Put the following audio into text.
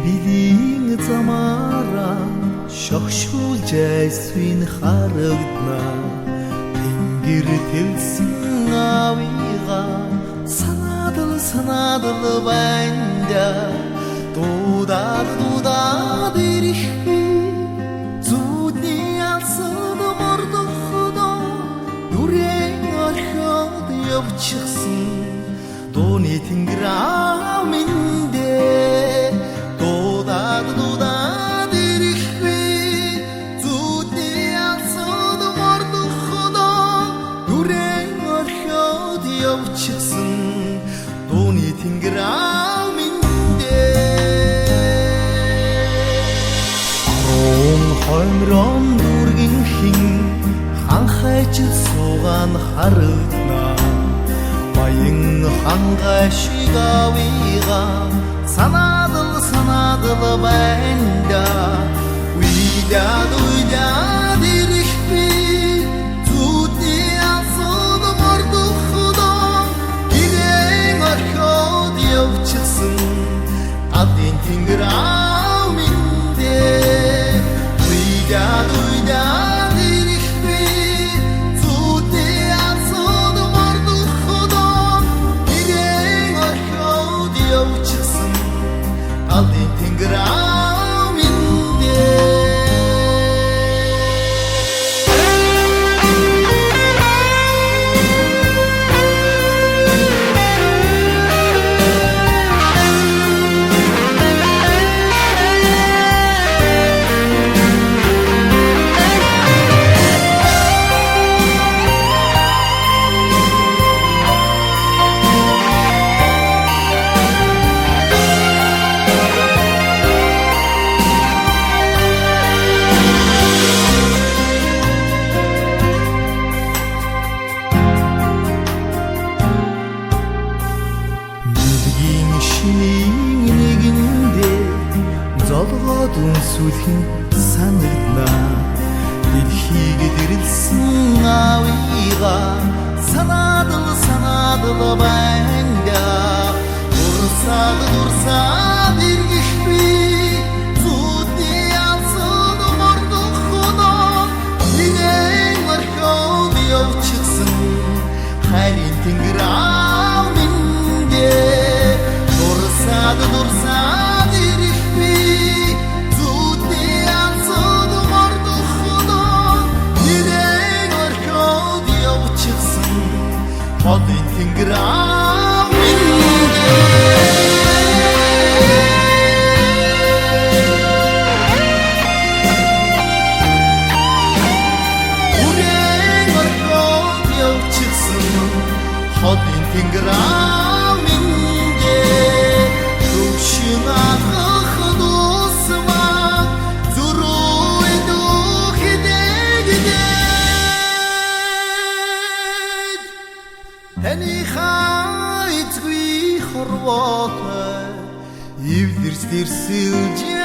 билийн замаараа шогшуулж айсвин харагдна тэнгэр тэлсэн авигаа санаадал байна дуудаад ирэх зүудний алсад мордохдоо дүрэн орхиод явчихсан дууны тэнгэр аминдээ дуудаад ирэх зүудний алсад мордохдоо дүрэн орхиод явчихсан дууны тэнгэр хоймрон дүргэн хин ханхайч суугаан харагдна баян хангай шиг авигаа санаадал байна уйдаад ирэх би зүудний алсад мордохдоо гэрэн орхиод явчихсан адын тэнгэр уйдаад ирэх би зүудний алсад мордохдоо гэрэн орхиод явчихсан адын тэнгэр золгоод үнсүүлэх санагдна дэлхийг дэрлсэн авигаа санаадал байна дурсаад ирэх би зүудний алсад мордохдоо гэрэн орхиод явчихсан харин тэнгэр аминдээ дурсаад ирэх би зүудний алсад мордохдоо гэрэн орхиод явчихсан одын тэнгэр одын тэнгэр төвшин атгах дусмаг зүрүй дүүхдэгэдэд таны хайцгүй хорвоотой эвдэрс дэрсэлж